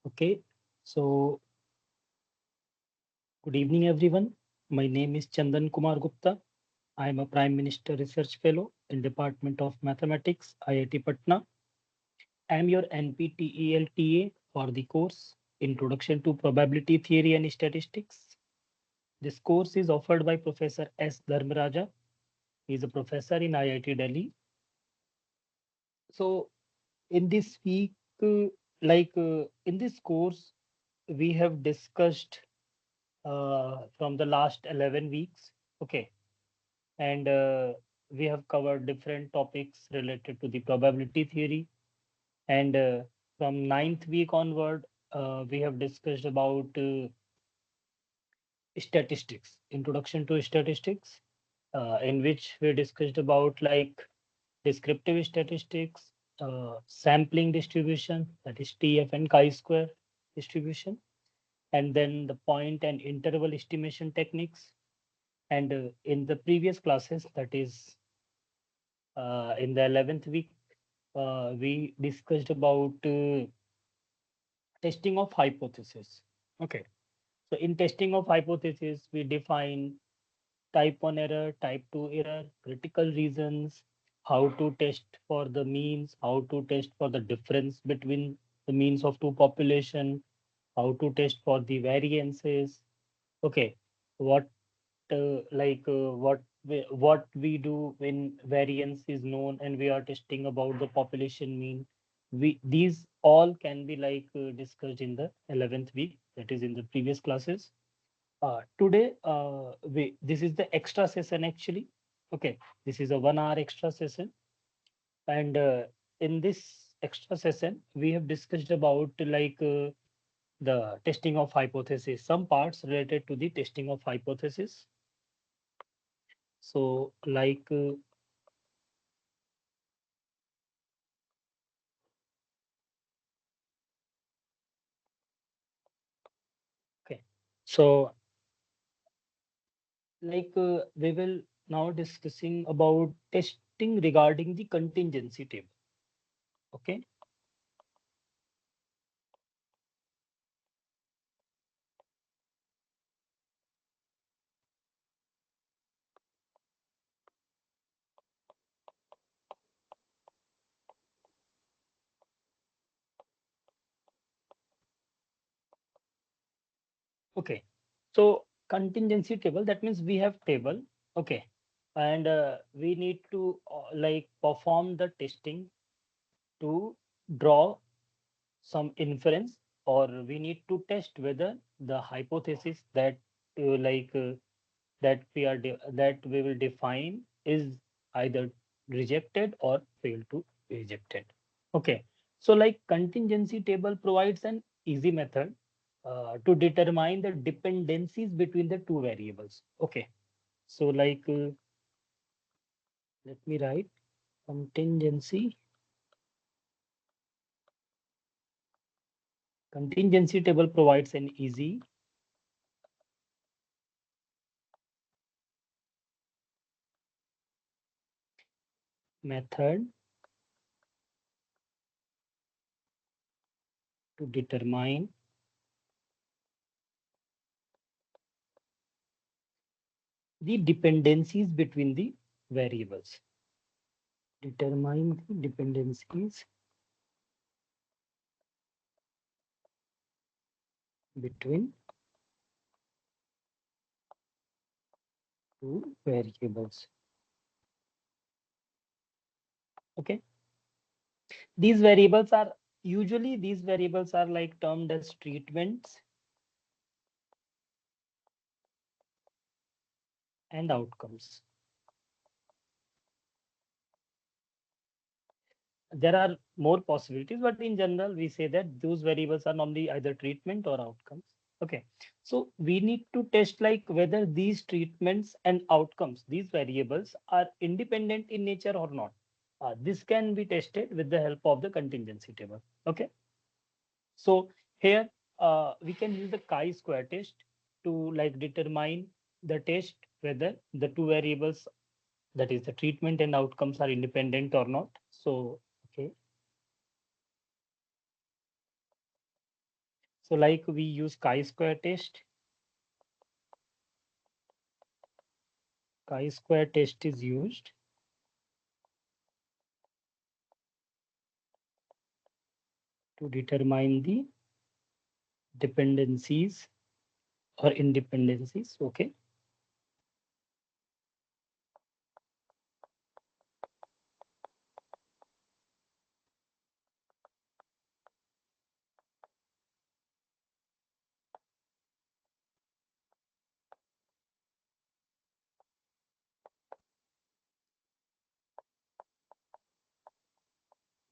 Okay, so good evening, everyone. My name is Chandan Kumar Gupta. I am a Prime Minister Research Fellow in Department of Mathematics, IIT Patna. I am your NPTEL TA for the course Introduction to Probability Theory and Statistics. This course is offered by Professor S. Dharmaraja. He is a professor in IIT Delhi. So, in this week, in this course, we have discussed from the last 11 weeks. Okay. And we have covered different topics related to the probability theory. And from ninth week onward, we have discussed about statistics, introduction to statistics, in which we discussed about like descriptive statistics, sampling distribution, that is TF and chi-square distribution, and then the point and interval estimation techniques. And in the previous classes, that is in the 11th week, we discussed about testing of hypothesis. Okay. So in testing of hypothesis, we define type 1 error, type 2 error, critical reasons, how to test for the means, how to test for the difference between the means of two population, how to test for the variances. Okay. What what we do when variance is known and we are testing about the population mean. We these all can be discussed in the 11th week, that is in the previous classes. Today this is the extra session actually. Okay, this is a 1 hour extra session, and in this extra session we have discussed about the testing of hypothesis, some parts related to the testing of hypothesis. So, okay, so we will now discussing about testing regarding the contingency table. Okay, okay. So contingency table, that means we have table. Okay, and we need to perform the testing to draw some inference, or we need to test whether the hypothesis that that we will define is either rejected or failed to be rejected. Okay, so like contingency table provides an easy method to determine the dependencies between the two variables. Okay, so let me write contingency table provides an easy method to determine the dependencies between the variables. Determine the dependencies between two variables. Okay, these variables are like termed as treatments and outcomes. There are more possibilities, but in general, we say that those variables are normally either treatment or outcomes. Okay, so we need to test like whether these treatments and outcomes, these variables, are independent in nature or not. This can be tested with the help of the contingency table. Okay, so here we can use the chi-square test to like determine the test whether the two variables, that is the treatment and outcomes, are independent or not. So okay, So like we use chi-square test. Chi-square test is used to determine the dependencies or independencies. Okay.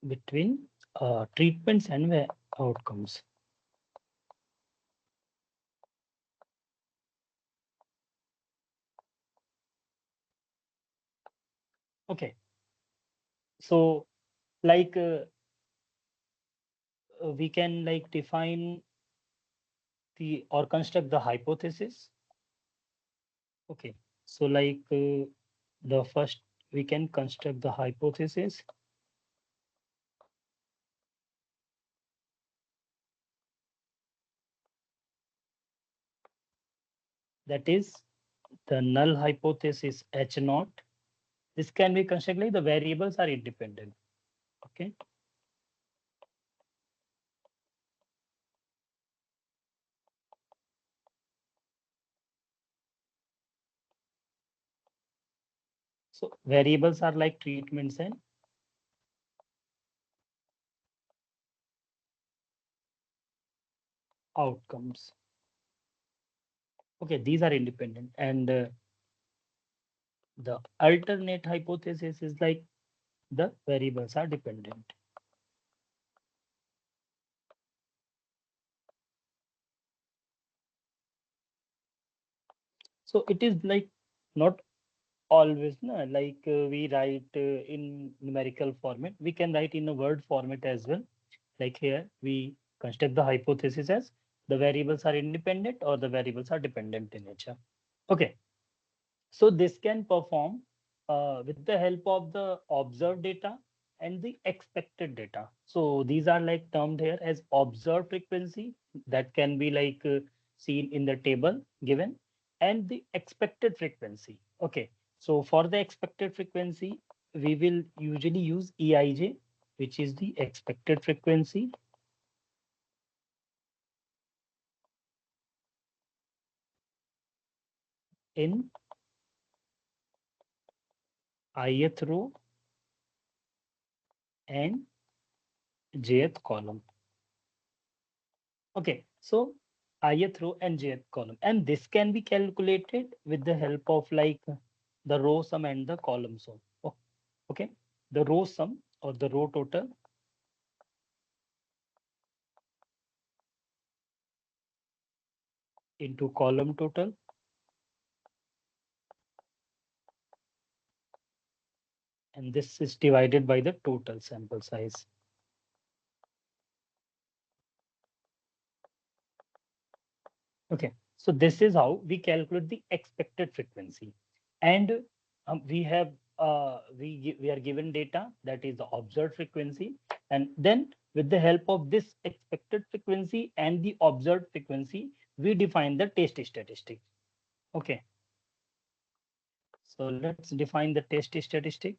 Between treatments and outcomes. Okay. So like we can like define the or construct the hypothesis. Okay. So like the first we can construct the hypothesis, that is the null hypothesis H naught. This can be constructed like the variables are independent. Okay. So variables are like treatments and outcomes. Okay, these are independent. And the alternate hypothesis is like the variables are dependent. So it is like not always no, like we write in numerical format. We can write in a word format as well. Like here, we construct the hypothesis as the variables are independent or the variables are dependent in nature. Okay. So this can perform with the help of the observed data and the expected data. So these are like termed here as observed frequency that can be like seen in the table given, and the expected frequency. Okay. So for the expected frequency, we will usually use EIJ, which is the expected frequency in ith row and jth column. Okay, so ith row and jth column, and this can be calculated with the help of like the row sum and the column sum. Okay, the row sum or the row total into column total, and this is divided by the total sample size. Okay, so this is how we calculate the expected frequency, and we are given data that is the observed frequency, and then with the help of this expected frequency and the observed frequency, we define the test statistic. Okay, so let's define the test statistic.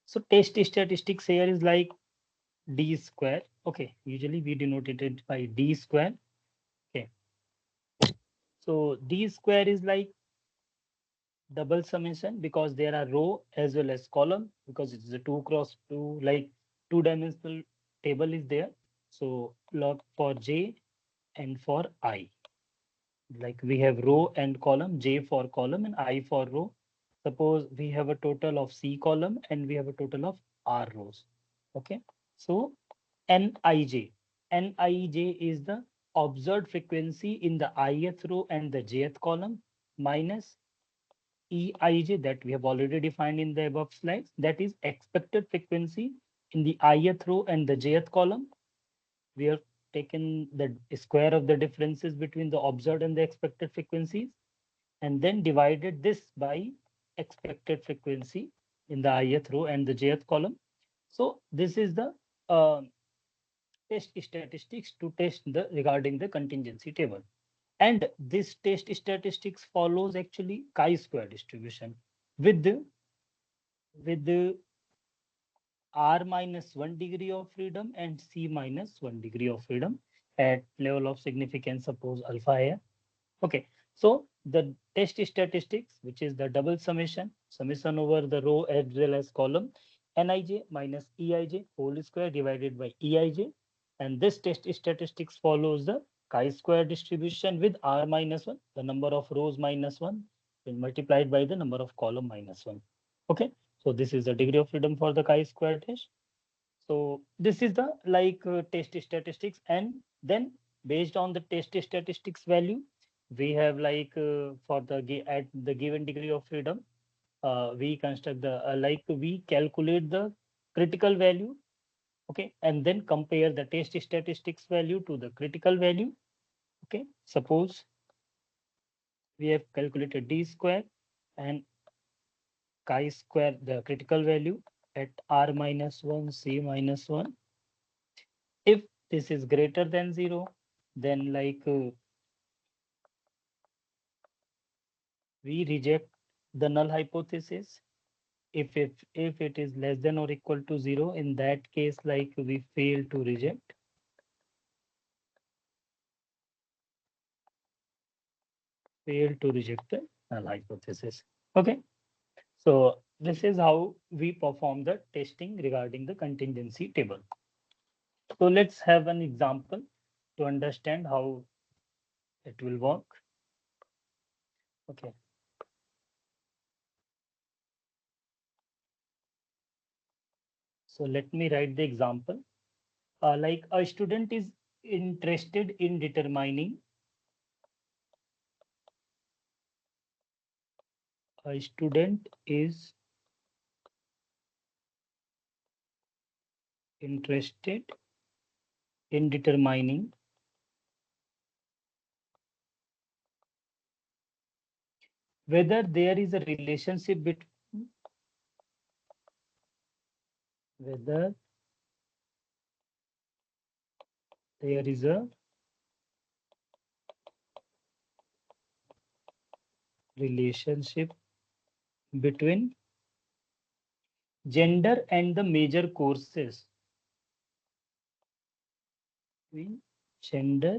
So test statistics here is like d square. Okay, usually we denote it by d square. Okay, so d square is like double summation because there are row as well as column, because it's a 2 cross 2 like two-dimensional table is there. So log for j and for I, like we have row and column, j for column and I for row. Suppose we have a total of c column and we have a total of r rows. Okay, so nij nij is the observed frequency in the ith row and the jth column minus EIJ that we have already defined in the above slides, that is expected frequency in the ith row and the jth column, where taken the square of the differences between the observed and the expected frequencies, and then divided this by expected frequency in the ith row and the jth column. So this is the uh, test statistics to test the regarding the contingency table. And this test statistics follows actually chi-square distribution with the r minus 1 degree of freedom and c minus 1 degree of freedom at level of significance, suppose alpha here. Okay, so the test statistics, which is the double summation over the row as well as column, Nij minus Eij whole square divided by Eij. And this test statistics follows the chi-square distribution with r minus 1, the number of rows minus 1, then multiplied by the number of column minus 1. Okay, so this is the degree of freedom for the chi-square test. So this is the test statistics, and then based on the test statistics value, we have for at the given degree of freedom, we construct the we calculate the critical value, okay, and then compare the test statistics value to the critical value. Okay, suppose we have calculated d square and chi square, the critical value at r minus 1, c minus 1. If this is greater than 0, then we reject the null hypothesis. If it is less than or equal to 0, in that case we fail to reject the null hypothesis. Okay, so this is how we perform the testing regarding the contingency table. So let's have an example to understand how it will work. Okay, so let me write the example. Like a student is interested in determining a student is interested in determining whether there is a relationship between whether there is a relationship between gender and the major courses, between gender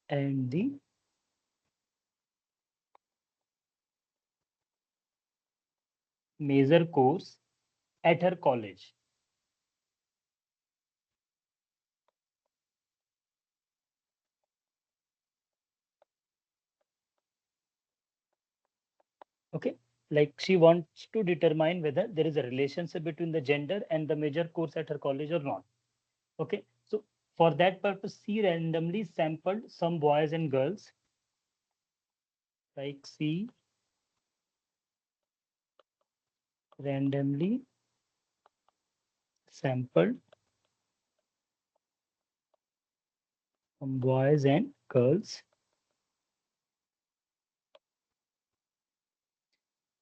and the major course at her college. Okay, like she wants to determine whether there is a relationship between the gender and the major course at her college or not. Okay, so for that purpose, she randomly sampled some boys and girls, like she randomly sampled some boys and girls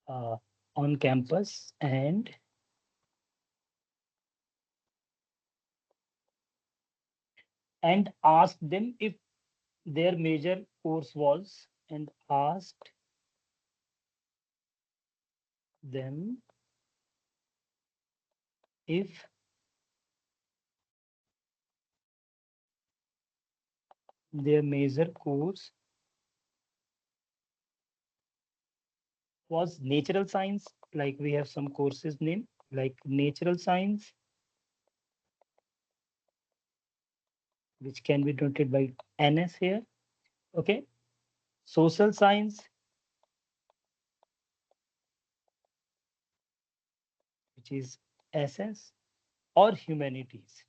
uh, on campus and asked them if their major course was, and asked them if their major course was natural science. Like we have some courses name like natural science, which can be noted by NS here. Okay, social science, which is SS, or humanities,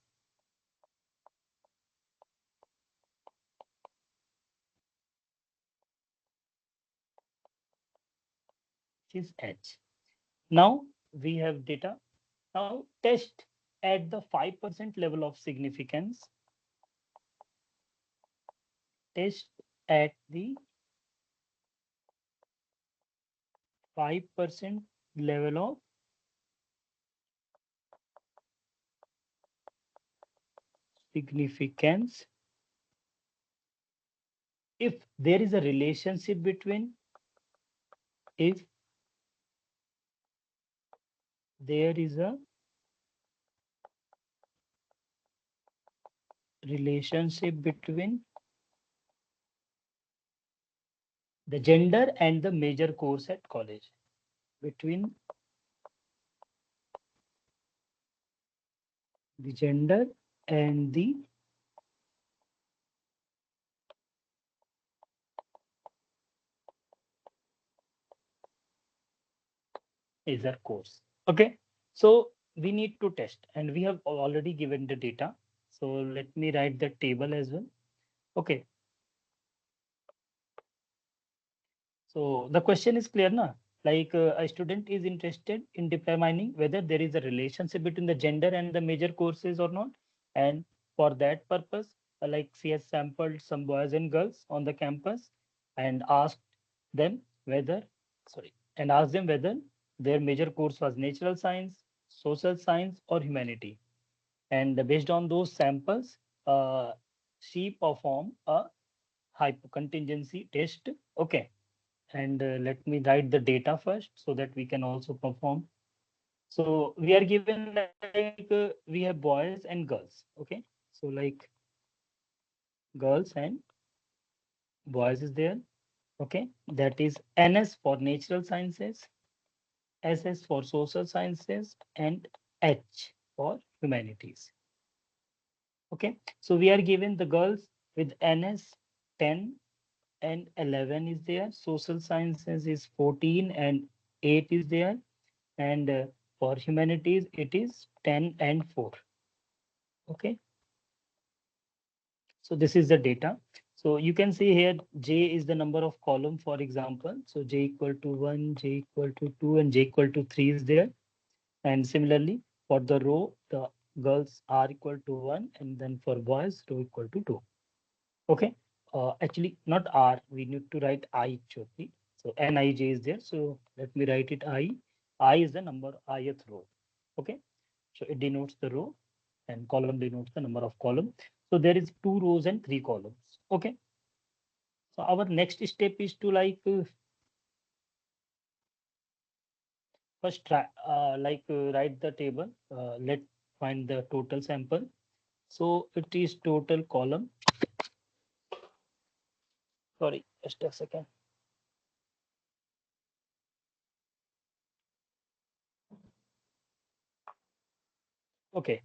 which is H. Now we have data. Now test at the 5% level of significance test at the 5% level of significance if there is a relationship between, if there is a relationship between the gender and the major course at college, between the gender and the major course. Okay, so we need to test, and we have already given the data. So let me write the table as well. Okay, so the question is clear, na? Like a student is interested in determining whether there is a relationship between the gender and the major courses or not. And for that purpose, like she has sampled some boys and girls on the campus and asked them whether, sorry, and asked them whether their major course was natural science, social science, or humanity. And based on those samples, she performed a hyper-contingency test. Okay, and let me write the data first so that we can also perform. So we are given like we have boys and girls. Okay, so like girls and boys is there. Okay, that is NS for natural sciences, SS for social sciences, and H for humanities. Okay, so we are given the girls with NS 10 and 11 is there. Social sciences is 14 and 8 is there. And for humanities, it is 10 and 4. Okay, so this is the data. So you can see here, J is the number of column, for example. So J equal to 1, J equal to 2, and J equal to 3 is there. And similarly, for the row, the girls are equal to 1, and then for boys, row equal to 2. Okay, actually not R, we need to write I actually. So Nij is there. So let me write it I. I is the number ith row. Okay, so it denotes the row and column denotes the number of column. So there is 2 rows and 3 columns. Okay, so our next step is to like first try write the table. Let's find the total sample. So it is total column. Sorry, just a second. Okay,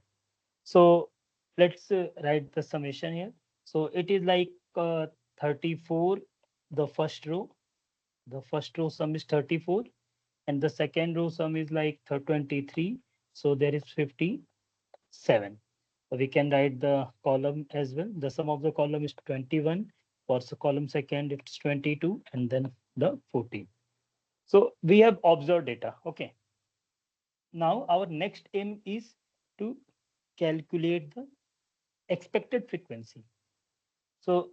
so let's write the summation here. So it is like 34, the first row. The first row sum is 34, and the second row sum is like 23. So there is 57. So we can write the column as well. The sum of the column is 21. For the column second, it's 22, and then the 14. So we have observed data. Okay. Now our next aim is to calculate the expected frequency. So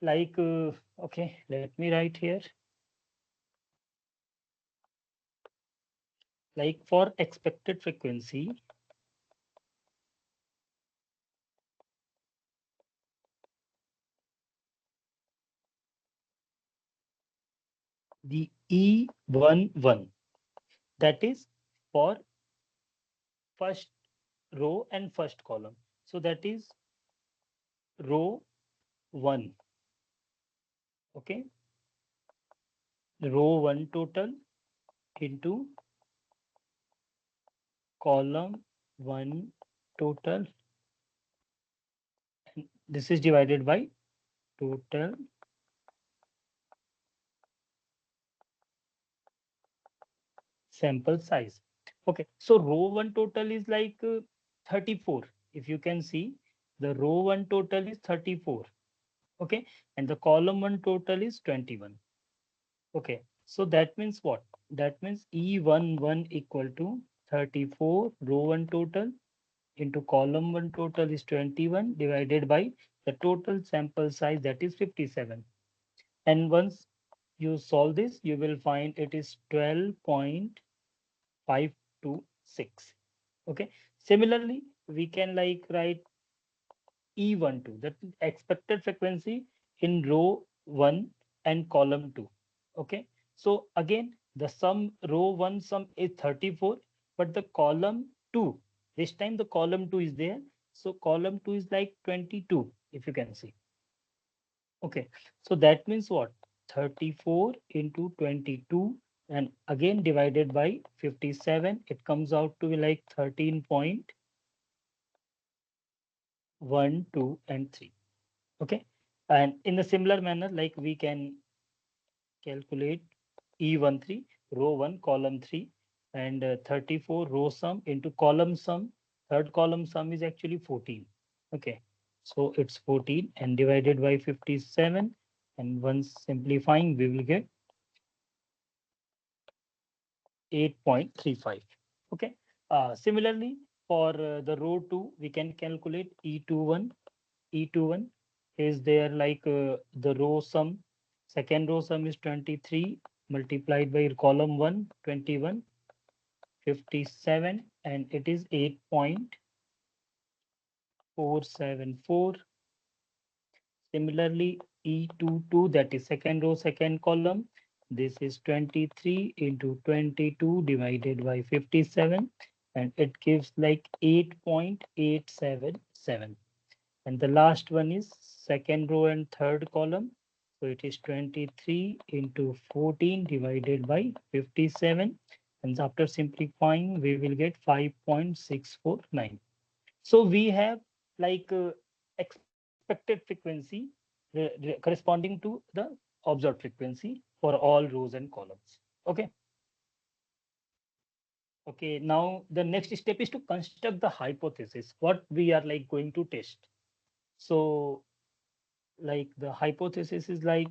like, okay, let me write here. Like for expected frequency, the E11, that is for first row and first column. So that is row 1. Okay, row 1 total into column 1 total. And this is divided by total sample size. Okay, so row 1 total is like 34. If you can see, the row 1 total is 34. Okay, and the column 1 total is 21. Okay, so that means what? That means E11 equal to 34 row 1 total into column 1 total is 21 divided by the total sample size, that is 57. And once you solve this, you will find it is 12.526. Okay. Similarly, we can like write E12, that is expected frequency in row 1 and column 2. Okay. So again, the sum row 1 sum is 34, but the column 2, this time the column 2 is there. So column 2 is like 22, if you can see. Okay. So that means what? 34 into 22 and again divided by 57, it comes out to be like 13.1, 2, and 3. Okay. And in a similar manner, like we can calculate E13, row 1, column 3, and 34 row sum into column sum. Third column sum is actually 14. Okay. So it's 14 and divided by 57. And once simplifying, we will get 8.35. Okay. Similarly, for the row 2, we can calculate E21. E21 is there like the row sum. Second row sum is 23 multiplied by column 1, 21, 57, and it is 8.474. Similarly, E22, that is second row, second column. This is 23 into 22 divided by 57, and it gives like 8.877. And the last one is second row and third column. So it is 23 into 14 divided by 57. And after simplifying, we will get 5.649. So we have like expected frequency corresponding to the observed frequency for all rows and columns. Okay. Okay. Now the next step is to construct the hypothesis, what we are like going to test. So like the hypothesis is like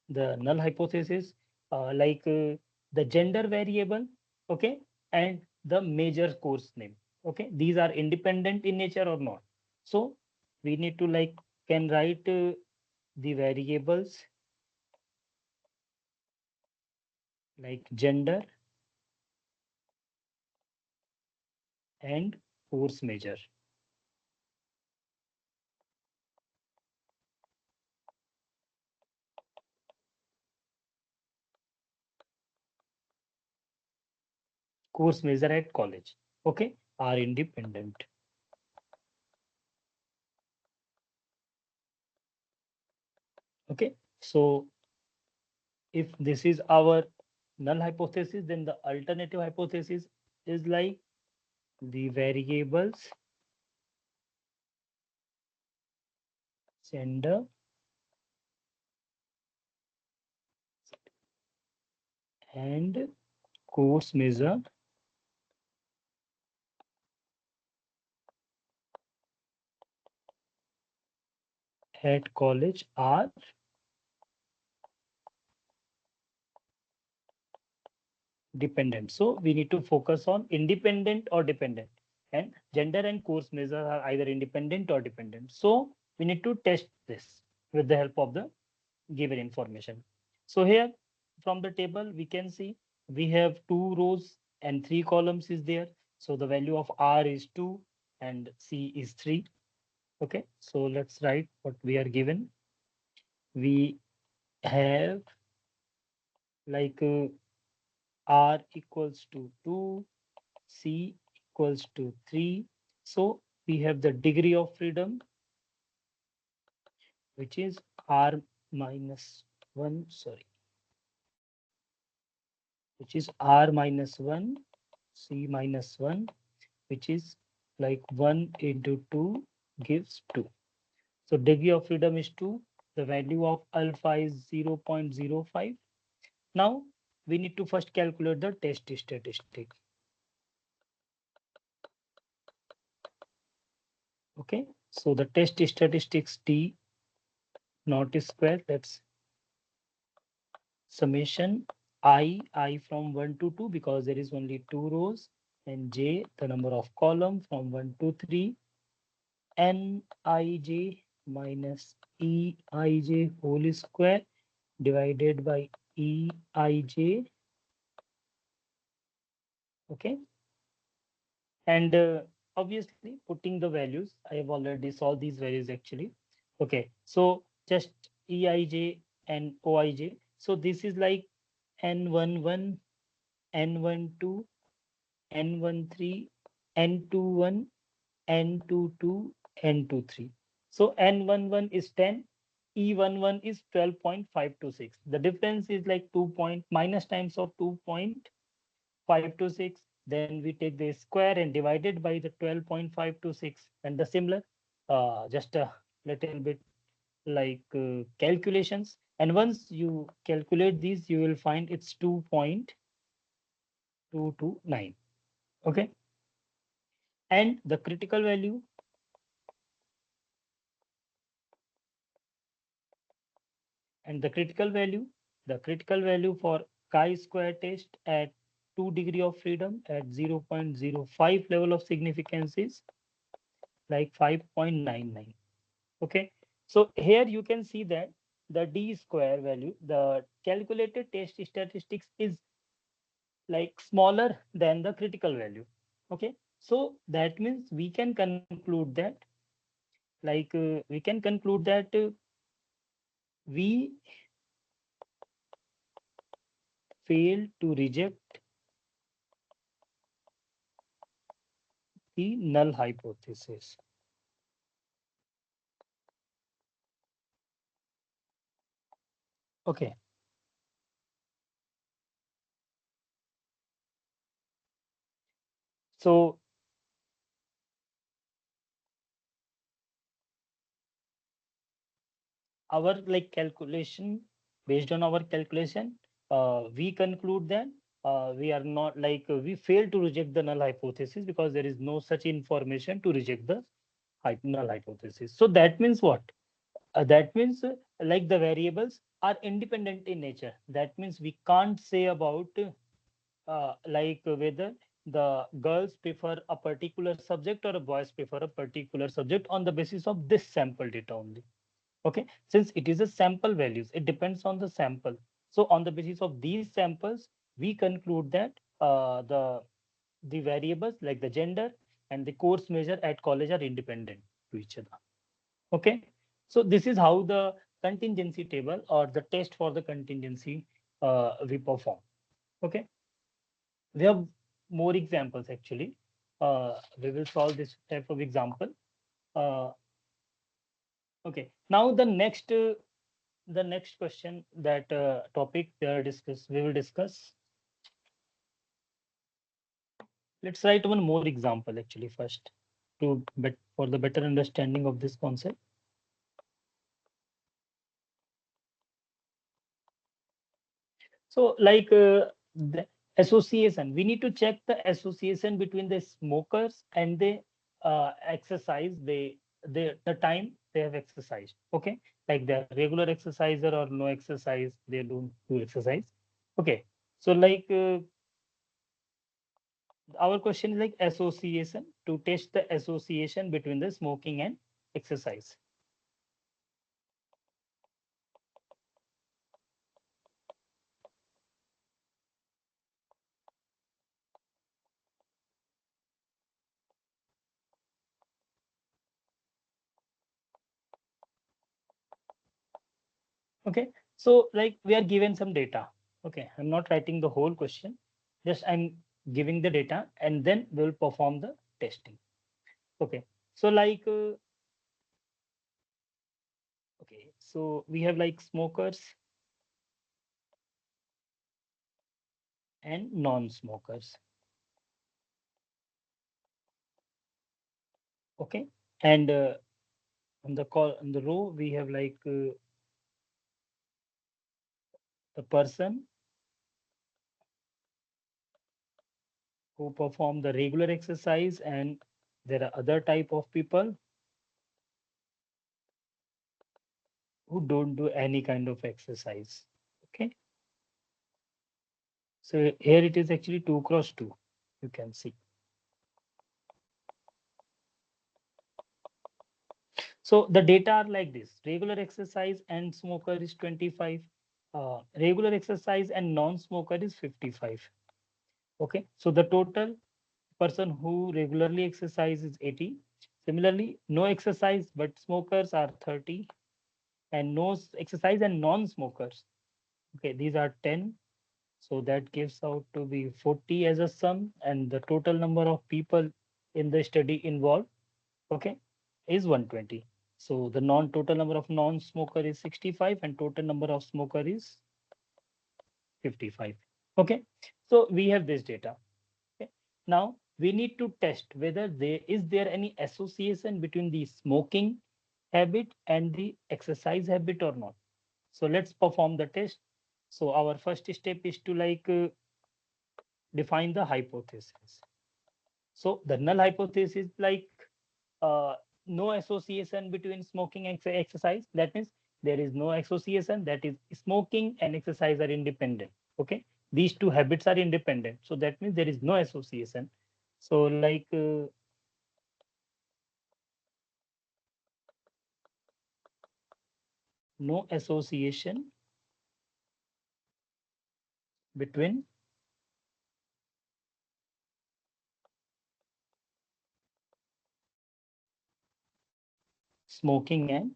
the null hypothesis, like the gender variable, okay, and the major course name. Okay, these are independent in nature or not. So we need to like can write the variables like gender and course major. Course major at college, okay, are independent. Okay, so if this is our null hypothesis, then the alternative hypothesis is like the variables gender and course measure at college are dependent. So we need to focus on independent or dependent. And gender and course measure are either independent or dependent. So we need to test this with the help of the given information. So here from the table, we can see we have 2 rows and 3 columns is there. So the value of R is 2 and C is 3. Okay, so let's write what we are given. We have like R equals to 2, C equals to 3. So we have the degree of freedom, which is R minus 1, sorry, which is R minus 1, C minus 1, which is like 1 into 2 gives 2. So degree of freedom is 2. The value of alpha is 0.05. Now we need to first calculate the test statistic. Okay, so the test statistics T naught square, that's summation I from 1 to 2 because there is only 2 rows, and j the number of column from 1 to 3, nij minus Eij whole square divided by Eij. Okay. And obviously putting the values, I have already solved these values actually. Okay, so just Eij and Oij. So this is like N11, N12, N13, N21, N22, N23. So N11 is 10, E11 is 12.526. The difference is like 2 point minus times of 2.526. Then we take the square and divide it by the 12.526 and the similar, just a little bit like calculations. And once you calculate these, you will find it's 2.229. Okay. And the critical value, and the critical value for chi-square test at 2 degree of freedom at 0.05 level of significance is like 5.99. Okay, so here you can see that the d square value, the calculated test statistics is like smaller than the critical value. Okay, so that means we can conclude that we can conclude that we fail to reject the null hypothesis. Okay, so our like calculation, based on our calculation, we conclude that we are not we fail to reject the null hypothesis because there is no such information to reject the null hypothesis. So that means what? That means like the variables are independent in nature. That means we can't say about whether the girls prefer a particular subject or a boys prefer a particular subject on the basis of this sample data only. Okay, since it is a sample values, it depends on the sample. So on the basis of these samples, we conclude that the variables like the gender and the course measure at college are independent to each other. Okay, so this is how the contingency table or the test for the contingency we perform. Okay, we have more examples actually. We will solve this type of example. Uh, okay, now the next question that topic we will discuss. Let's write one more example actually first to for the better understanding of this concept. So the association, we need to check the association between the smokers and the exercise the time they have exercised. Okay, like they're regular exerciser or no exercise, they don't do exercise. Okay, so our question is like association, to test the association between the smoking and exercise. Okay, so we are given some data. Okay, I'm not writing the whole question, just I'm giving the data and then we'll perform the testing. Okay, so okay, so we have like smokers and non-smokers. Okay, and on the row we have the person who perform the regular exercise, and there are other type of people who don't do any kind of exercise. Okay, so here it is actually 2 cross 2, you can see. So the data are like this: regular exercise and smoker is 25, regular exercise and non-smoker is 55. Okay, so the total person who regularly exercise is 80. Similarly, no exercise but smokers are 30, and no exercise and non-smokers. Okay, these are 10. So that gives out to be 40 as a sum, and the total number of people in the study involved, okay, is 120. So the non-total number of non-smoker is 65 and total number of smoker is 55. Okay, so we have this data. Okay. Now we need to test whether there any association between the smoking habit and the exercise habit or not. So let's perform the test. So our first step is to define the hypothesis. So the null hypothesis like uh, no association between smoking and exercise. That means there is no association. That is smoking and exercise are independent. Okay, these two habits are independent. So that means there is no association. So no association between smoking and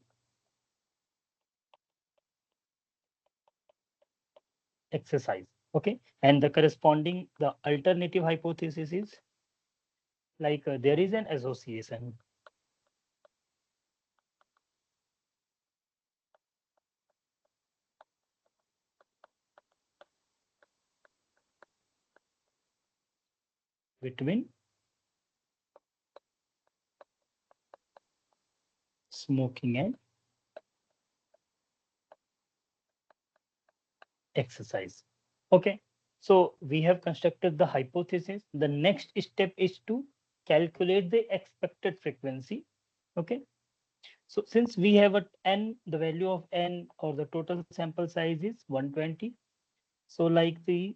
exercise. Okay, and the corresponding the alternative hypothesis is there is an association between smoking and exercise. Okay, so we have constructed the hypothesis. The next step is to calculate the expected frequency. Okay, so since we have a n, the value of n or the total sample size is 120. So the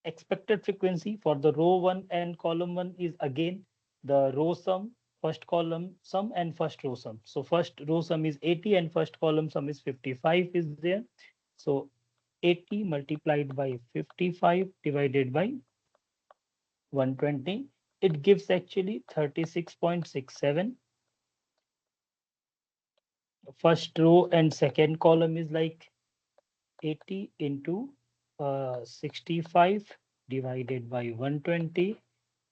expected frequency for the row 1 and column 1 is again the row sum, first column sum and first row sum. So first row sum is 80 and first column sum is 55 is there. So 80 multiplied by 55 divided by 120, it gives actually 36.67. First row and second column is 80 into 65 divided by 120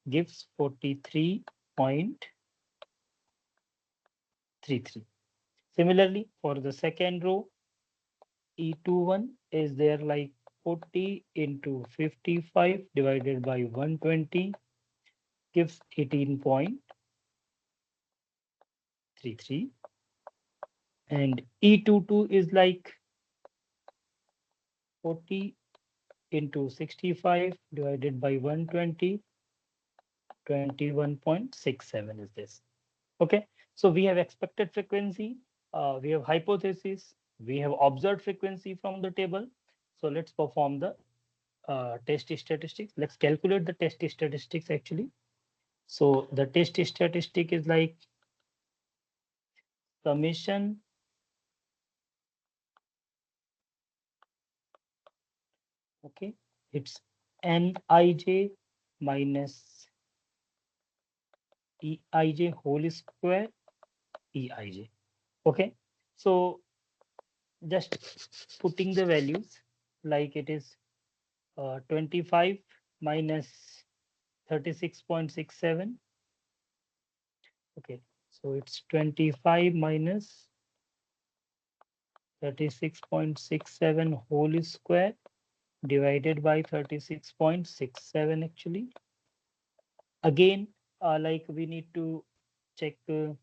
gives 43.33. Similarly, for the second row, E21 is there 40 into 55 divided by 120 gives 18.33. And E22 is 40 into 65 divided by 120, 21.67 is this. Okay, so we have expected frequency, we have hypothesis, we have observed frequency from the table. So let's perform the test statistics. Let's calculate the test statistics actually. So the test statistic is summation okay, it's Nij minus Eij whole square Eij. Okay, so just putting the values it is 25 minus 36.67. Okay, so it's 25 minus 36.67 whole square divided by 36.67 actually. Again, we need to check the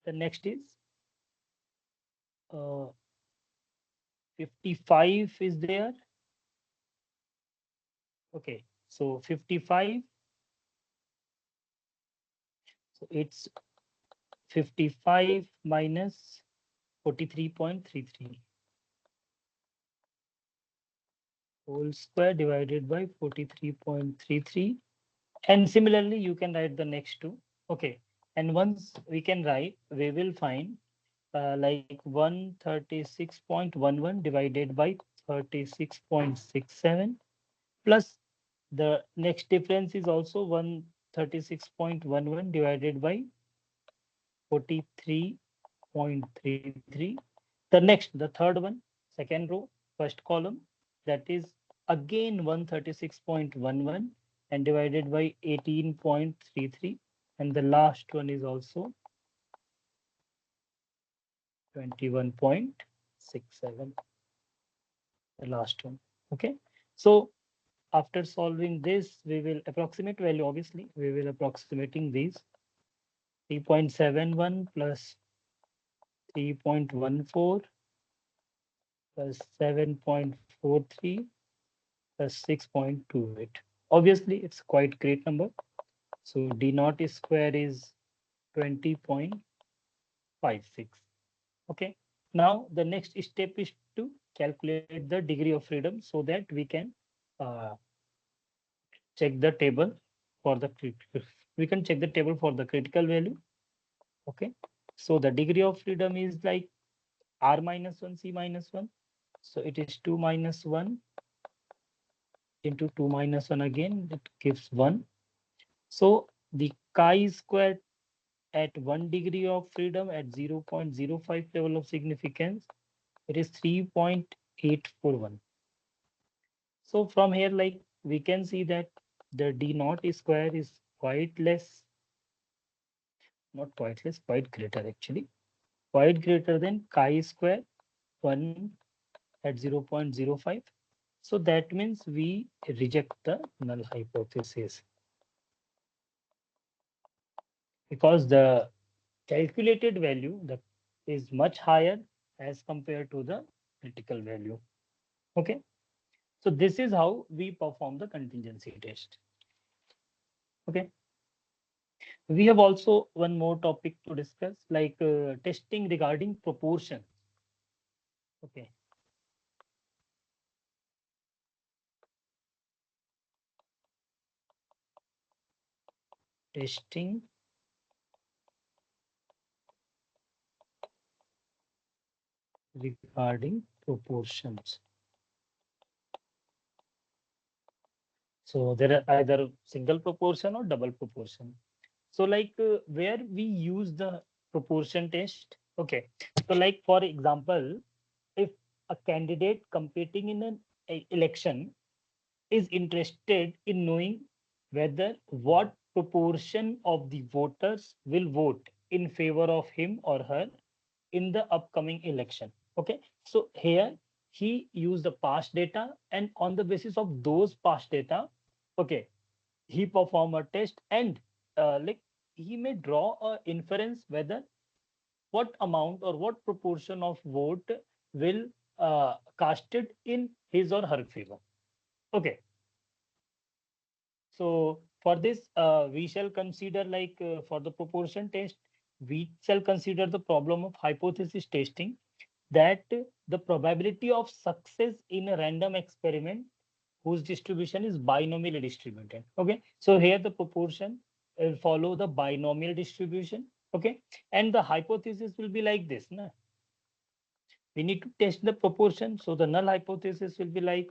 next is 55 is there. Okay, so 55, so it's 55 minus 43.33 whole square divided by 43.33. And similarly, you can write the next two. Okay, And once we can write, we will find like 136.11 divided by 36.67 plus the next difference is also 136.11 divided by 43.33. The third one, second row, first column, that is again 136.11 and divided by 18.33. And the last one is also 21.67, the last one. Okay. So after solving this, we will approximate value, obviously, we will approximating these 3.71 plus 3.14 plus 7.43 plus 6.28. Obviously, it's quite great number. So D naught square is 20.56. Okay. Now the next step is to calculate the degree of freedom so that we can uh, check the table for the critical. We can check the table for the critical value. Okay. So the degree of freedom is like R minus 1, C minus 1. So it is 2 minus 1 into 2 minus 1 again, it gives 1. So the chi square at 1 degree of freedom at 0.05 level of significance, it is 3.841. So from here, like we can see that the D naught square is quite less, not quite less, quite greater actually, quite greater than chi square 1 at 0.05. So that means we reject the null hypothesis because the calculated value that is much higher as compared to the critical value. Okay. So this is how we perform the contingency test. Okay. We have also one more topic to discuss, like testing regarding proportion. Okay. Testing regarding proportions. So there are either single proportion or double proportion. So like where we use the proportion test. Okay. So like for example, if a candidate competing in an election is interested in knowing whether what proportion of the voters will vote in favor of him or her in the upcoming election. Okay. So here he used the past data, and on the basis of those past data, okay, he perform a test and like he may draw a inference whether what amount or what proportion of vote will casted in his or her favor. Okay. So for this, we shall consider like for the proportion test, we shall consider the problem of hypothesis testing, that the probability of success in a random experiment whose distribution is binomially distributed. Okay. So here the proportion will follow the binomial distribution. Okay. And the hypothesis will be like this. Na? We need to test the proportion. So the null hypothesis will be like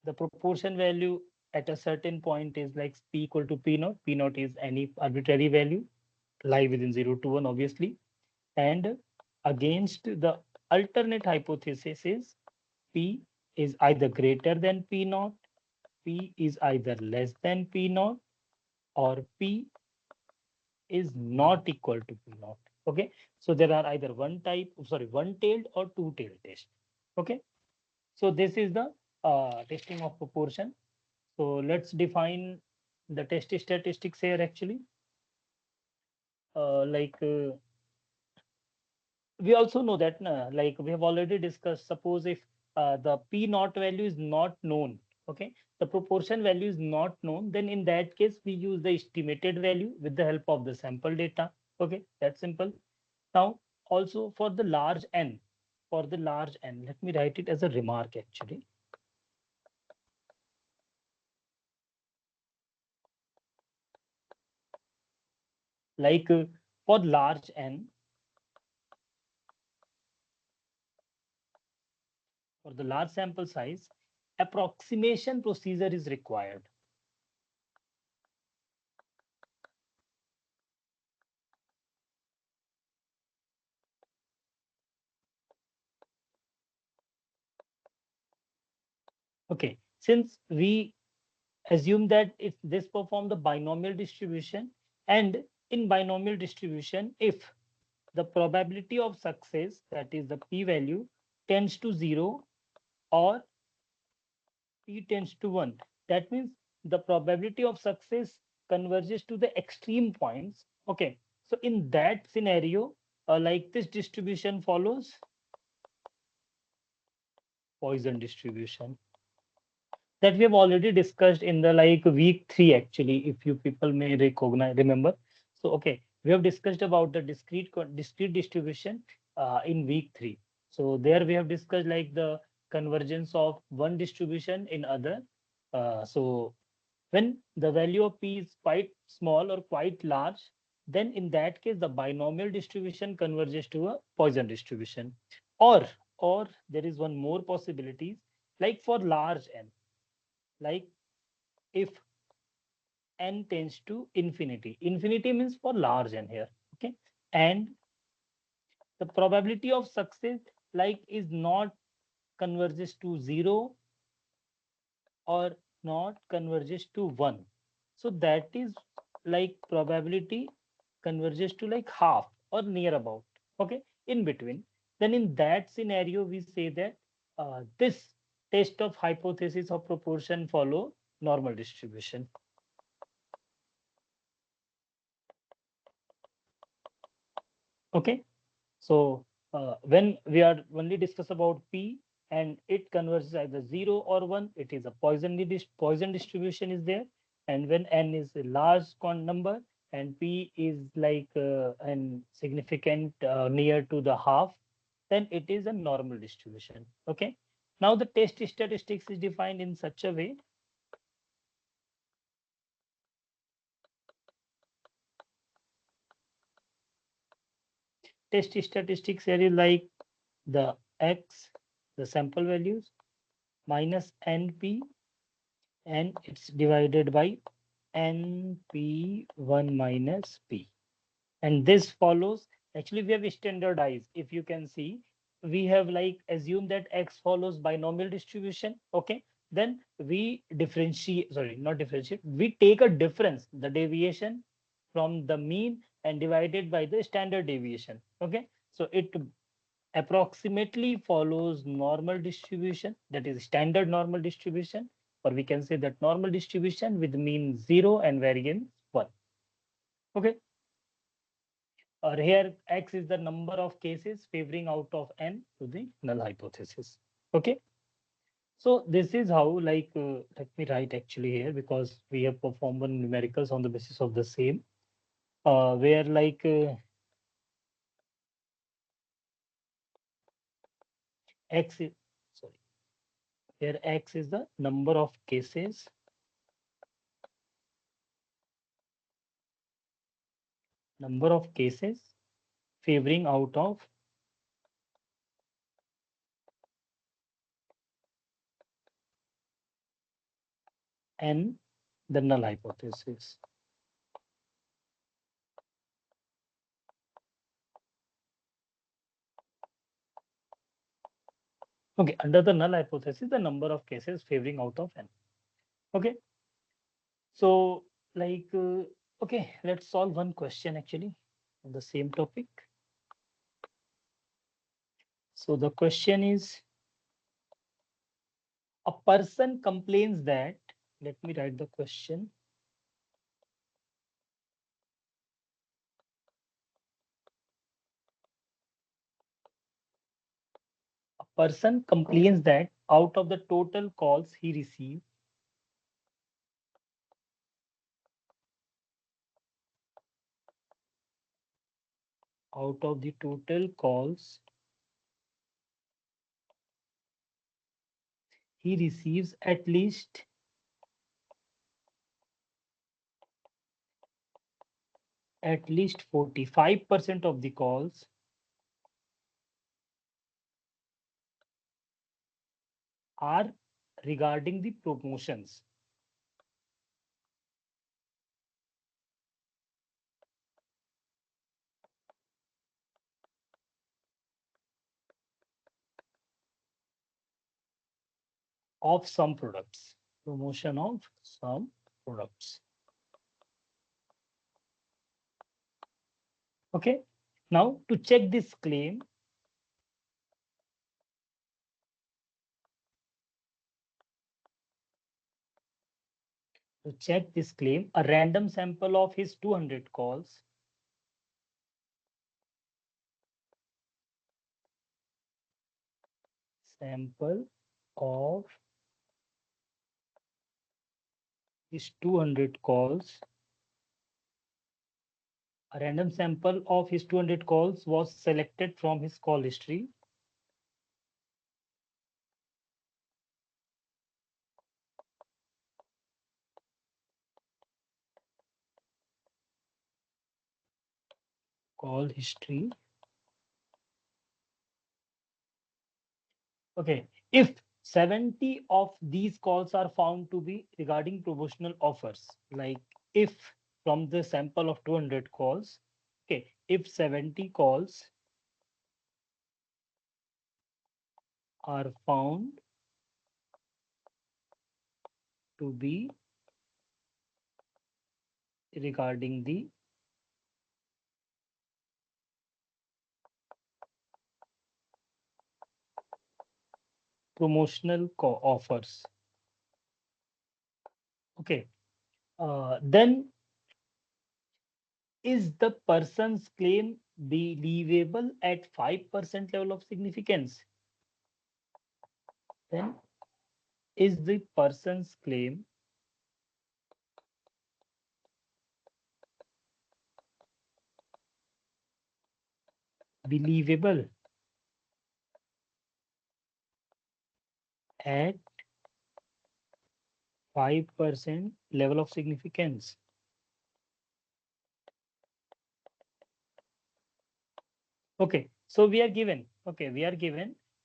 the proportion value at a certain point is like p equal to p naught. P naught is any arbitrary value, lie within 0 to 1, obviously. And against the alternate hypothesis is p is either greater than p naught, p is either less than p naught, or p is not equal to p naught. Okay. So there are either one tailed or two tailed test. Okay. So this is the testing of proportion. So let's define the test statistics here actually. Like we also know that like we have already discussed, suppose if the p naught value is not known, okay, the proportion value is not known, then in that case we use the estimated value with the help of the sample data. Okay, that's simple. Now also for the large n, let me write it as a remark actually. like for large n, for the large sample size, approximation procedure is required. Okay, since we assume that if this perform the binomial distribution, and in binomial distribution, if the probability of success, that is the p value, tends to 0 or p tends to 1, that means the probability of success converges to the extreme points. Okay, so in that scenario, like this distribution follows Poisson distribution that we have already discussed in the like week 3, actually, if you people may recognize remember. So okay, we have discussed about the discrete distribution in week 3. So there we have discussed like the convergence of one distribution in other. So when the value of p is quite small or quite large, then in that case the binomial distribution converges to a Poisson distribution. Or there is one more possibilities, like for large n, like if n tends to infinity. Infinity means for large n here. Okay. And the probability of success like is not converges to 0 or not converges to 1. So that is like probability converges to like half or near about. Okay. In between. Then in that scenario, we say that this test of hypothesis of proportion follow normal distribution. Okay. So when we are only discuss about p and it converges either 0 or 1, it is a Poisson distribution is there. And when n is a large number and p is like an significant near to the half, then it is a normal distribution. Okay. Now the test statistics is defined in such a way. Test statistics here is like the x, the sample values, minus np, and it's divided by np1 minus p. And this follows, actually we have standardized, if you can see, we have like assumed that x follows binomial distribution. Okay, then we differentiate, sorry, not differentiate, we take a difference, the deviation from the mean, and divided by the standard deviation. Okay, so it approximately follows normal distribution, that is standard normal distribution, or we can say that normal distribution with mean 0 and variance 1. Okay, or here x is the number of cases favoring out of n to the null hypothesis. Okay, so this is how like let me write actually here, because we have performed one numericals on the basis of the same, where like x is, sorry, where x is the number of cases favoring out of n, the null hypothesis. Okay, under the null hypothesis, the number of cases favoring out of n. Okay, so like, okay, let's solve one question actually on the same topic. So the question is, a person complains that, let me write the question. A person complains that out of the total calls he received, out of the total calls he receives at least at least 45% of the calls are regarding the promotions of some products. Promotion of some products. Okay. Now to check this claim, a random sample of his 200 calls sample of his 200 calls. A random sample of his 200 calls was selected from his call history. Call history. Okay. If 70 of these calls are found to be regarding promotional offers, like if from the sample of 200 calls, okay, if 70 calls are found to be regarding the promotional offers, okay, then is the person's claim believable at 5% level of significance? Then is the person's claim believable at 5% level of significance? Okay, so we are given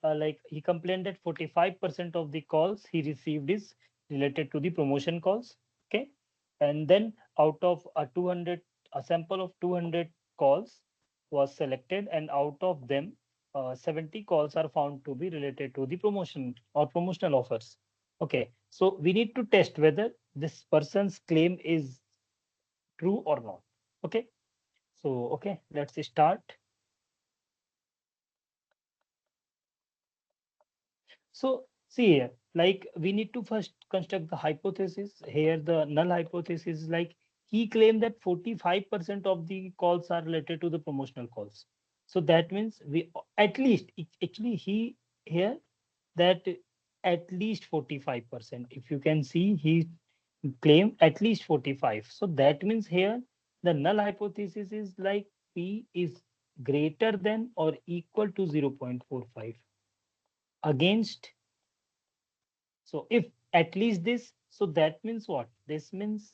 like he complained that 45% of the calls he received is related to the promotion calls. Okay, and then out of a sample of 200 calls was selected, and out of them 70 calls are found to be related to the promotion or promotional offers. Okay, so we need to test whether this person's claim is true or not. Okay, so okay, let's start. So see here, like we need to first construct the hypothesis. Here, the null hypothesis is like he claimed that 45% of the calls are related to the promotional calls. So that means we at least actually he here that at least 45%. If you can see, he claimed at least 45. So that means here the null hypothesis is like P is greater than or equal to 0.45 against. So if at least this, so that means what? This means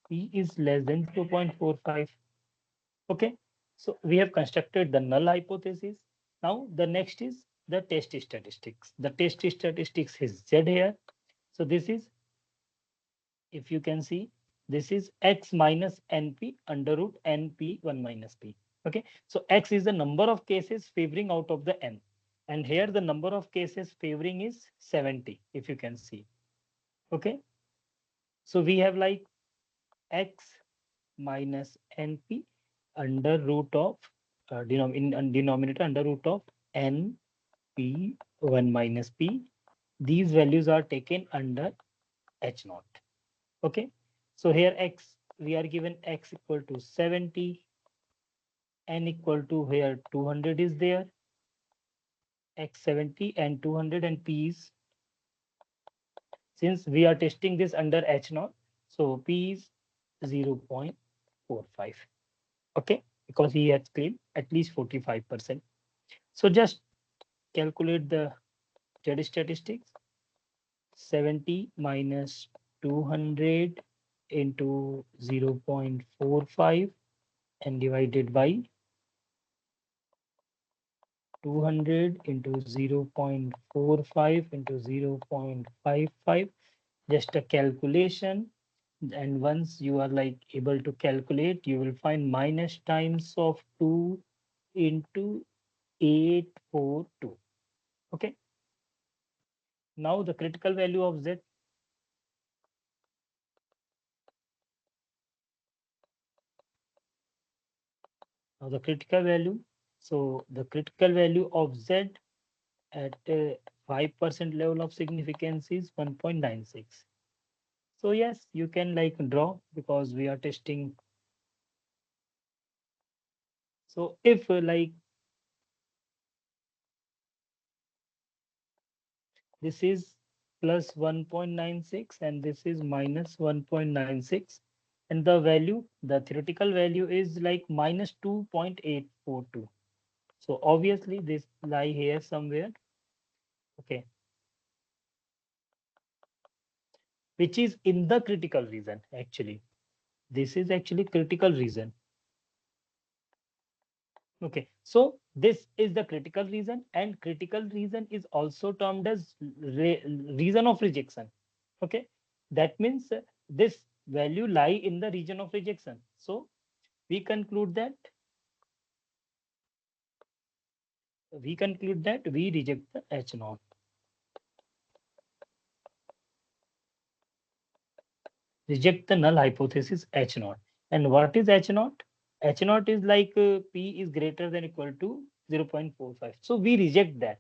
P is less than 2.45. Okay. So we have constructed the null hypothesis. Now the next is the test statistics. The test statistics is Z here. So this is, if you can see, this is X minus NP under root NP1 minus P. Okay. So X is the number of cases favoring out of the N. And here the number of cases favoring is 70, if you can see. Okay. So we have like X minus NP under root of denominator under root of NP1 minus P. These values are taken under H naught. Okay. So here X, we are given X equal to 70, N equal to here 200 is there, X 70 and 200, and P is, since we are testing this under H naught, so P is 0.45. Okay, because he has claimed at least 45%. So just calculate the Z statistics. 70 minus 200 into 0.45 and divided by 200 into 0.45 into 0.55, just a calculation. And once you are like able to calculate, you will find minus times of 2 into 842. Okay. Now the critical value of Z. Now the critical value. So the critical value of Z at 5% level of significance is 1.96. So yes, you can like draw because we are testing. So if like this is plus 1.96 and this is minus 1.96, and the value, the theoretical value is like minus 2.842. So obviously this lie here somewhere. Okay, which is in the critical region actually. This is actually critical region. Okay, so this is the critical region, and critical region is also termed as region of rejection. Okay, that means this value lie in the region of rejection. So we conclude that we reject the H naught. Reject the null hypothesis H naught. And what is H naught? H naught is like P is greater than equal to 0.45. So we reject that.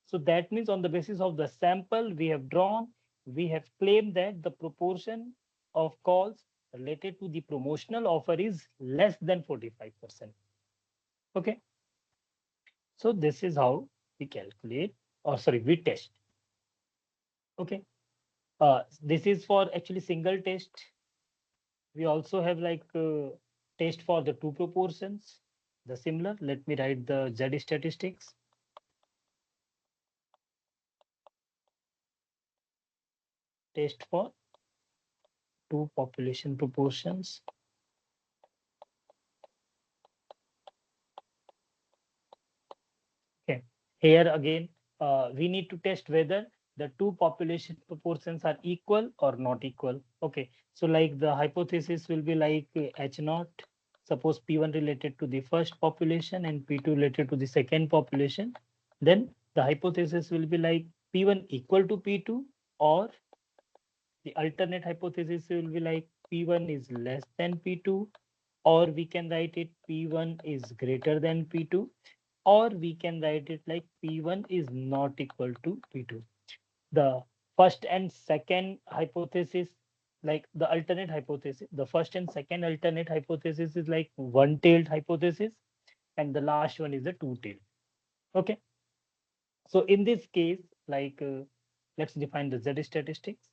So that means on the basis of the sample we have drawn, we have claimed that the proportion of calls related to the promotional offer is less than 45%. Okay. So this is how we calculate, or sorry, we test. Okay. This is for actually single test. We also have like test for the two proportions. The similar, let me write the Z statistics. Test for two population proportions. Okay. Here again, we need to test whether the two population proportions are equal or not equal. Okay. So like the hypothesis will be like H naught. Suppose P1 related to the first population and P2 related to the second population. Then the hypothesis will be like P1 equal to P2, or the alternate hypothesis will be like P1 is less than P2, or we can write it P1 is greater than P2, or we can write it like P1 is not equal to P2. The first and second hypothesis, like the alternate hypothesis, the first and second alternate hypothesis is like one-tailed hypothesis, and the last one is the two-tailed. Okay. So in this case, like let's define the Z statistics.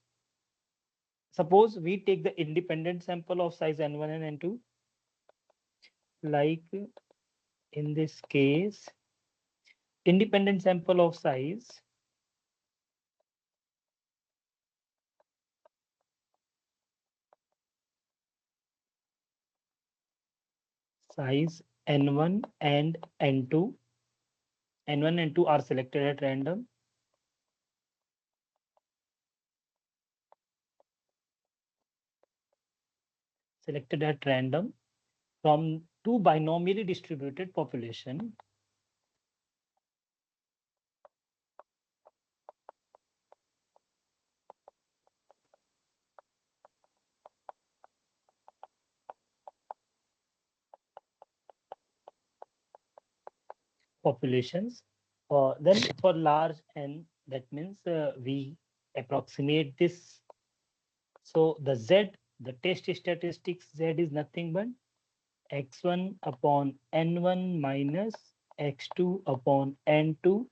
Suppose we take the independent sample of size n1 and n2, like in this case, independent sample of size n1 and n2. N1 and 2 are selected at random. Selected at random from two binomially distributed population. Populations. Then for large n, that means we approximate this. So the Z, the test statistics Z is nothing but x1 upon n1 minus x2 upon n2.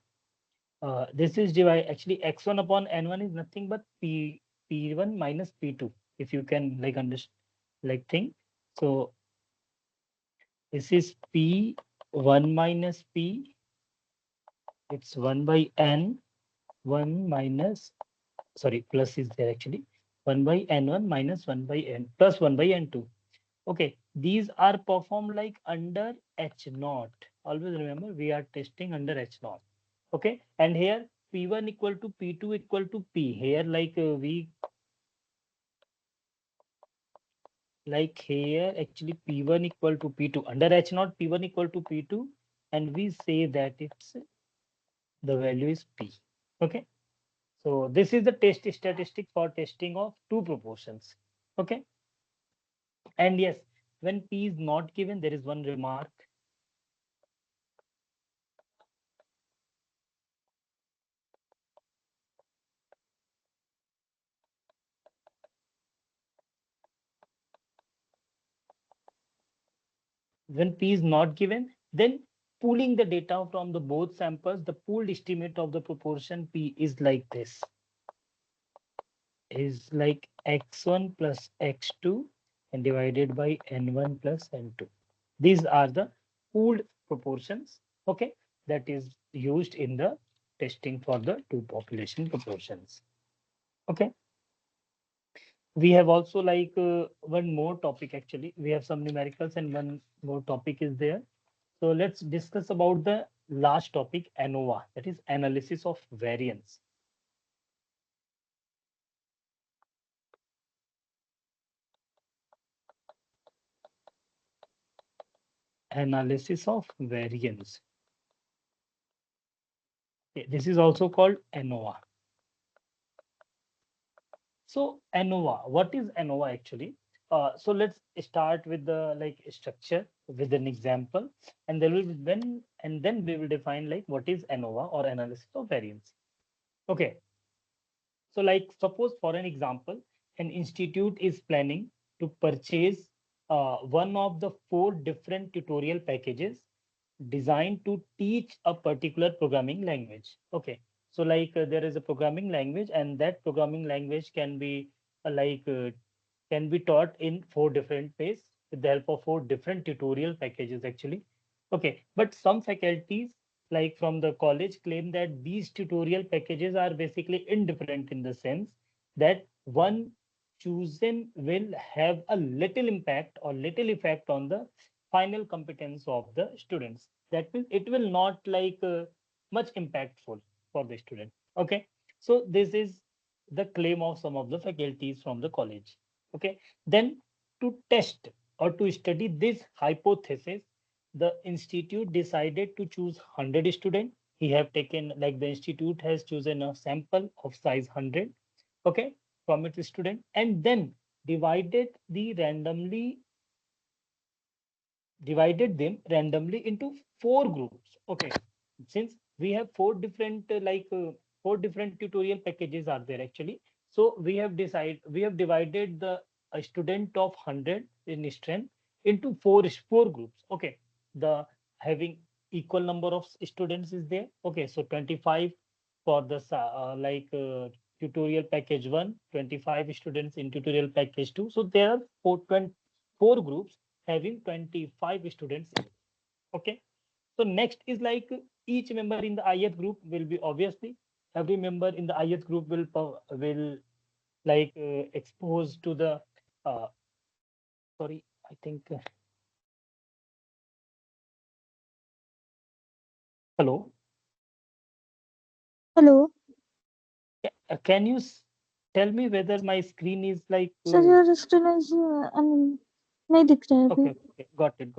This is divide, actually x1 upon n1 is nothing but p1 minus p2, if you can like understand, like think. So this is p1 minus p, it's 1 by n, 1 minus, sorry, plus is there actually, 1 by n1 minus 1 by n plus 1 by n2. Okay, these are performed like under H naught. Always remember we are testing under H naught. Okay, and here P1 equal to P2 equal to P. Here like here actually P1 equal to P2 under H naught P1 equal to P2, and we say that it's the value is P. Okay, so this is the test statistic for testing of two proportions. Okay, and yes, when P is not given, there is one remark. When P is not given, then pooling the data from the both samples, the pooled estimate of the proportion P is like this, is like x1 plus x2 and divided by n1 plus n2. These are the pooled proportions, okay, that is used in the testing for the two population proportions. Okay, we have also one more topic actually. We have some numericals and one more topic is there. So let's discuss about the last topic, ANOVA, that is analysis of variance. Analysis of variance. Okay, this is also called ANOVA. So ANOVA, what is ANOVA actually? So let's start with the structure with an example, and there will be then we will define like what is ANOVA or analysis of variance. Okay, so like suppose for an example, an institute is planning to purchase one of the four different tutorial packages designed to teach a particular programming language. Okay, so there is a programming language, and that programming language uh, like uh, can be taught in four different ways with the help of four different tutorial packages actually. Okay, but some faculties like from the college claim that these tutorial packages are basically indifferent in the sense that one chosen will have a little impact or little effect on the final competence of the students. That means it will not much impactful for the student. Okay, so this is the claim of some of the faculties from the college. Okay, then to test or to study this hypothesis, the institute decided to choose 100 students. He have taken like the institute has chosen a sample of size 100, okay, from its student, and then divided the randomly divided them randomly into four groups. Okay, since we have four different tutorial packages are there actually. So we have divided the a student of 100 in strength into four groups. Okay, the having equal number of students is there. Okay, so 25 for the tutorial package 1, 25 students in tutorial package 2. So there are four groups having 25 students in it. Okay, so next is like each member in the ith group will be obviously every member in the ith group will exposed to the uh, sorry, I think hello. Hello. Can you tell me whether my screen is sir यार screen नहीं दिख रहा है अभी. okay, okay, got it.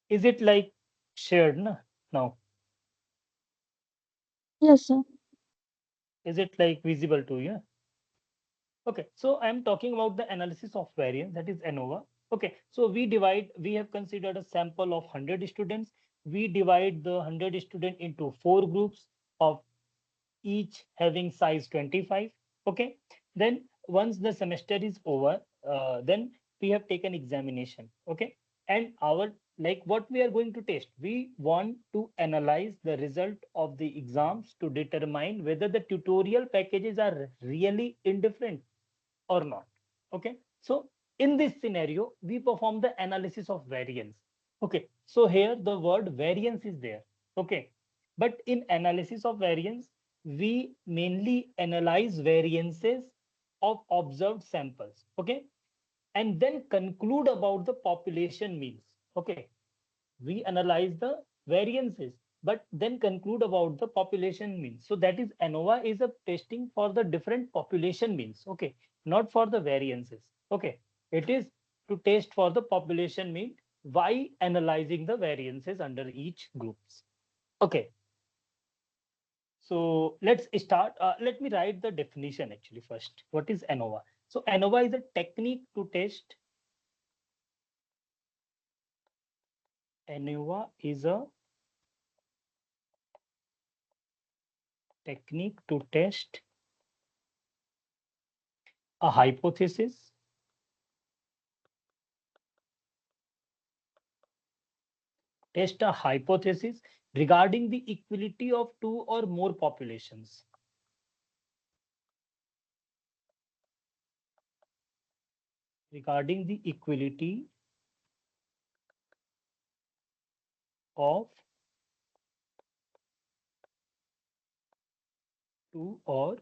Is it like shared na now? Yes sir. Is it like visible to you? Okay, so I'm talking about the analysis of variance, that is ANOVA. Okay, so we have considered a sample of 100 students. We divide the 100 student into four groups of each having size 25. Okay, then once the semester is over, then we have taken examination. Okay, and our like what we are going to test, we want to analyze the result of the exams to determine whether the tutorial packages are really indifferent or not. Okay, so in this scenario we perform the analysis of variance. Okay, so here the word variance is there. Okay, But in analysis of variance, we mainly analyze variances of observed samples. Okay. And then conclude about the population means. Okay. We analyze the variances, but then conclude about the population means. So that is ANOVA is a testing for the different population means. Okay. Not for the variances. Okay. It is to test for the population mean by analyzing the variances under each groups. Okay. So let's start. Let me write the definition actually first. What is ANOVA? So ANOVA is a technique to test. ANOVA is a technique to test a hypothesis regarding the equality of two or more populations. Regarding the equality of two or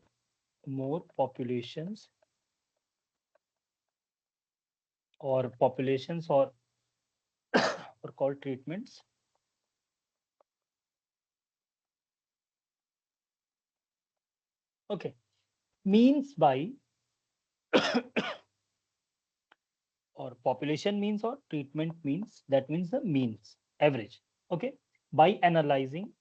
more populations or populations or called treatments. Okay. Means by or population means or treatment means, that means the means average. Okay. By analyzing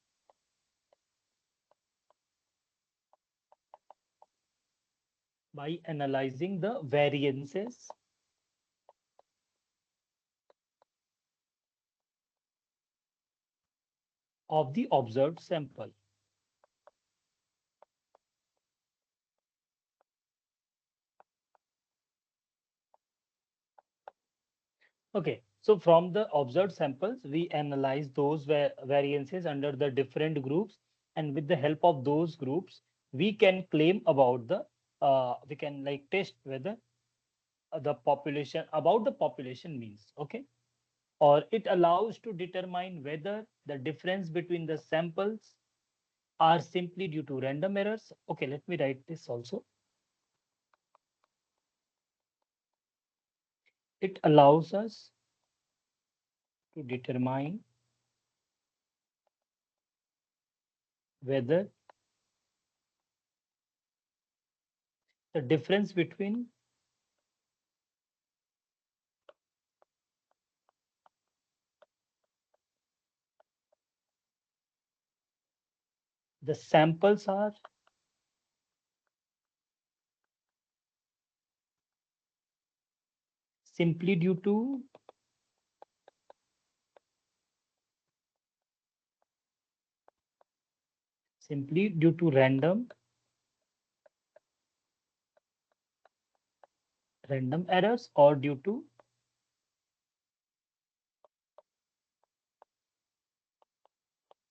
the variances of the observed sample. Okay, so from the observed samples, we analyze those variances under the different groups, and with the help of those groups, we can claim about we can like test whether the population about the population means. Okay, or it allows to determine whether the difference between the samples are simply due to random errors. Okay, let me write this also. It allows us to determine whether the difference between the samples are simply due to random errors or due to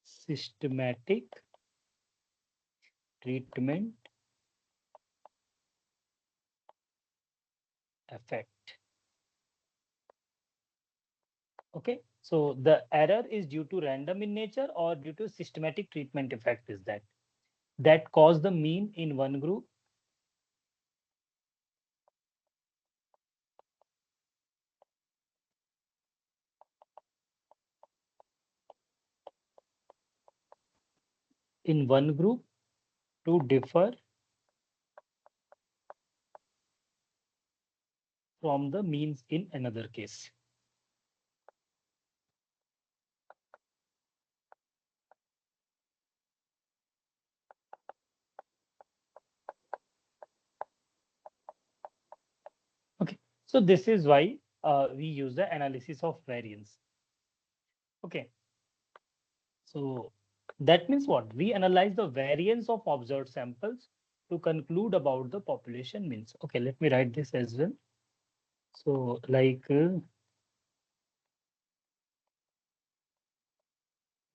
systematic treatment effect. Okay, so the error is due to random in nature or due to systematic treatment effect is that cause the mean in one group to differ from the means in another case. Okay, so this is why we use the analysis of variance. Okay, so that means what? We analyze the variance of observed samples to conclude about the population means. Okay, let me write this as well. So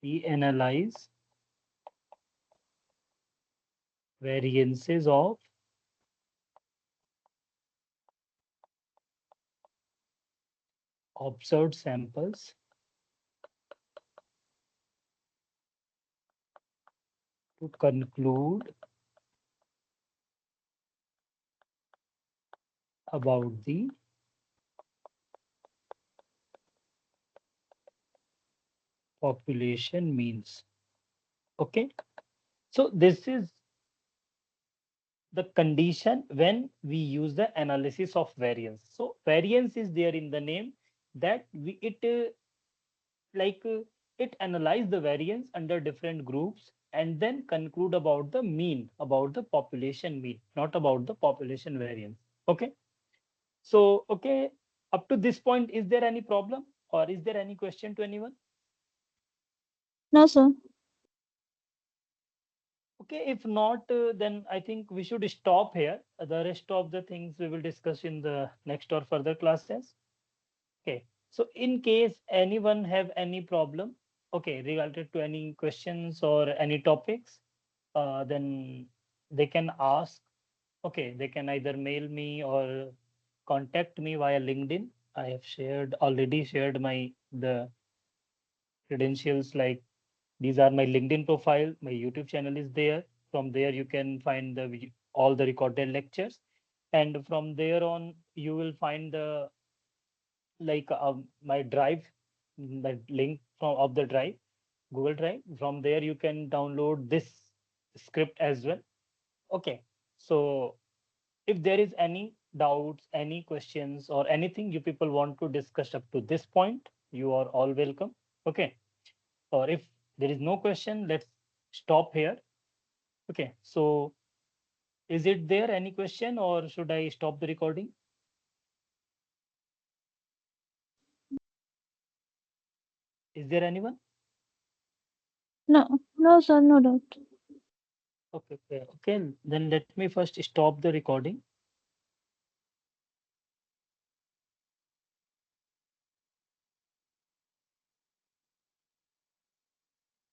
we analyze variances of observed samples to conclude about the population means. Okay, so this is the condition when we use the analysis of variance. So variance is there in the name that like uh, it analyze the variance under different groups and then conclude about the mean, about the population mean, not about the population variance. Okay, so okay, up to this point, is there any problem or is there any question to anyone? No, sir. Okay, if not, then I think we should stop here. The rest of the things we will discuss in the next or further classes. Okay, so in case anyone have any problem, okay, related to any questions or any topics, then they can ask. Okay, they can either mail me or contact me via LinkedIn. I have already shared the credentials, like these are my LinkedIn profile, my YouTube channel is there. From there you can find all the recorded lectures, and from there on you will find the my drive, the link from of the drive, Google Drive. From there you can download this script as well. Okay, so if there is any doubts, any questions, or anything you people want to discuss up to this point, you are all welcome. Okay, or if there is no question, let's stop here. Okay, so is it there any question or should I stop the recording? Is there anyone? No, no, sir. No doubt. Okay, okay, okay. Then let me first stop the recording.